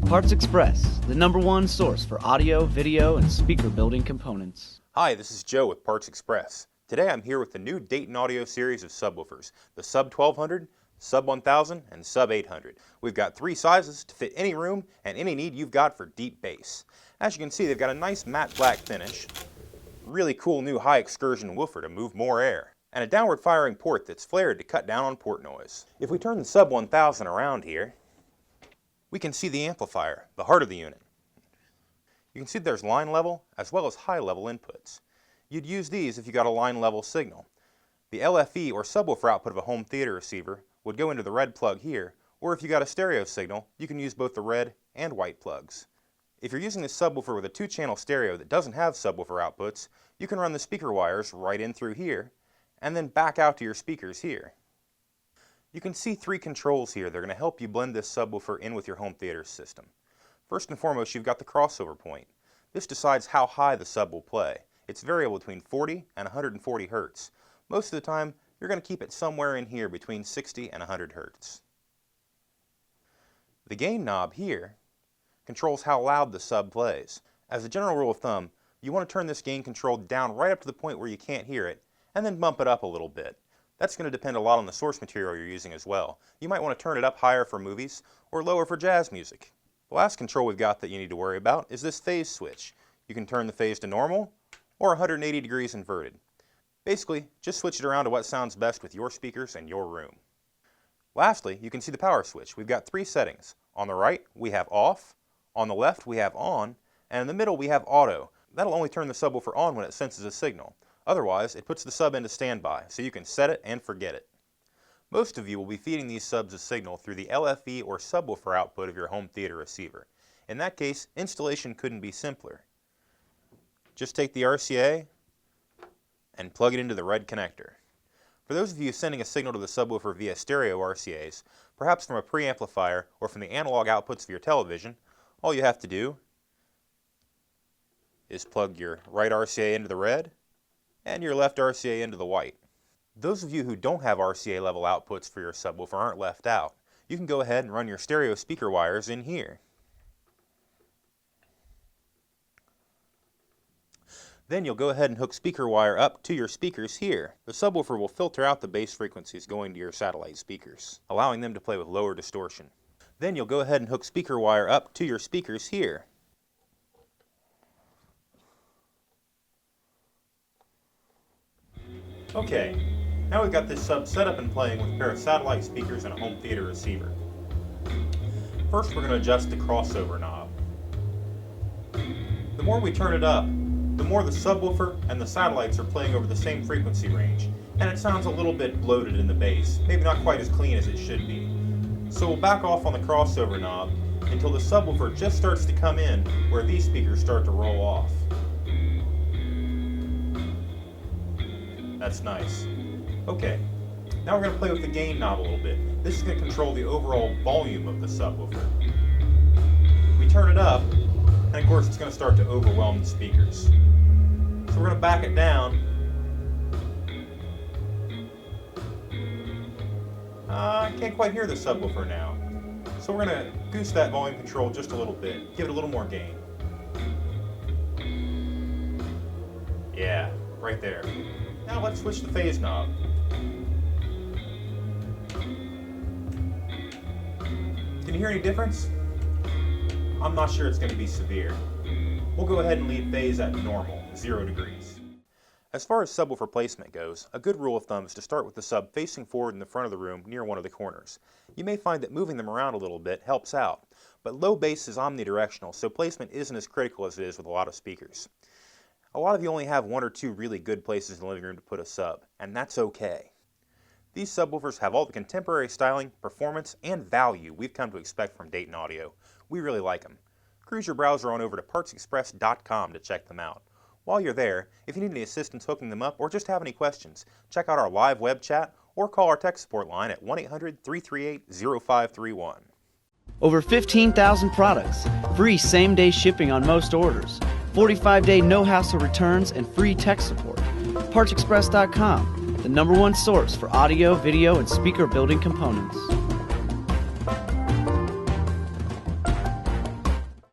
Parts Express, the #1 source for audio, video, and speaker building components. Hi, this is Joe with Parts Express. Today I'm here with the new Dayton audio series of subwoofers, the Sub 1200, Sub 1000, and Sub 800. We've got 3 sizes to fit any room and any need you've got for deep bass. As you can see, they've got a nice matte black finish, really cool new high excursion woofer to move more air, and a downward firing port that's flared to cut down on port noise. If we turn the Sub 1000 around here, we can see the amplifier, the heart of the unit. You can see there's line level as well as high level inputs. You'd use these if you got a line level signal. The LFE or subwoofer output of a home theater receiver would go into the red plug here, or if you got a stereo signal, you can use both the red and white plugs. If you're using this subwoofer with a 2-channel stereo that doesn't have subwoofer outputs, you can run the speaker wires right in through here, and then back out to your speakers here. You can see 3 controls here that are going to help you blend this subwoofer in with your home theater system. First and foremost, you've got the crossover point. This decides how high the sub will play. It's variable between 40 and 140 Hertz. Most of the time, you're going to keep it somewhere in here between 60 and 100 Hertz. The gain knob here controls how loud the sub plays. As a general rule of thumb, you want to turn this gain control down right up to the point where you can't hear it, and then bump it up a little bit. That's going to depend a lot on the source material you're using as well. You might want to turn it up higher for movies, or lower for jazz music. The last control we've got that you need to worry about is this phase switch. You can turn the phase to normal, or 180 degrees inverted. Basically, just switch it around to what sounds best with your speakers and your room. Lastly, you can see the power switch. We've got 3 settings. On the right, we have off, on the left, we have on, and in the middle, we have auto. That'll only turn the subwoofer on when it senses a signal. Otherwise, it puts the sub into standby, so you can set it and forget it. Most of you will be feeding these subs a signal through the LFE or subwoofer output of your home theater receiver. In that case, installation couldn't be simpler. Just take the RCA and plug it into the red connector. For those of you sending a signal to the subwoofer via stereo RCAs, perhaps from a preamplifier or from the analog outputs of your television, all you have to do is plug your right RCA into the red and your left RCA into the white. Those of you who don't have RCA level outputs for your subwoofer aren't left out. You can go ahead and run your stereo speaker wires in here. Then you'll go ahead and hook speaker wire up to your speakers here. The subwoofer will filter out the bass frequencies going to your satellite speakers, allowing them to play with lower distortion. Then you'll go ahead and hook speaker wire up to your speakers here. Okay, now we've got this sub set up and playing with a pair of satellite speakers and a home theater receiver. First, we're going to adjust the crossover knob. The more we turn it up, the more the subwoofer and the satellites are playing over the same frequency range, and it sounds a little bit bloated in the bass, maybe not quite as clean as it should be. So we'll back off on the crossover knob until the subwoofer just starts to come in where these speakers start to roll off. That's nice. Okay, now we're going to play with the gain knob a little bit. This is going to control the overall volume of the subwoofer. We turn it up, and of course it's going to start to overwhelm the speakers. So we're going to back it down. I can't quite hear the subwoofer now. So we're going to goose that volume control just a little bit, give it a little more gain. Yeah, right there. Now let's switch the phase knob. Can you hear any difference? I'm not sure it's going to be severe. We'll go ahead and leave phase at normal, 0 degrees. As far as subwoofer placement goes, a good rule of thumb is to start with the sub facing forward in the front of the room near one of the corners. You may find that moving them around a little bit helps out, but low bass is omnidirectional, so placement isn't as critical as it is with a lot of speakers. A lot of you only have 1 or 2 really good places in the living room to put a sub, and that's okay. These subwoofers have all the contemporary styling, performance, and value we've come to expect from Dayton Audio. We really like them. Cruise your browser on over to partsexpress.com to check them out. While you're there, if you need any assistance hooking them up or just have any questions, check out our live web chat or call our tech support line at 1-800-338-0531. Over 15,000 products, free same-day shipping on most orders, 45-day no-hassle returns, and free tech support. PartsExpress.com, the #1 source for audio, video, and speaker building components.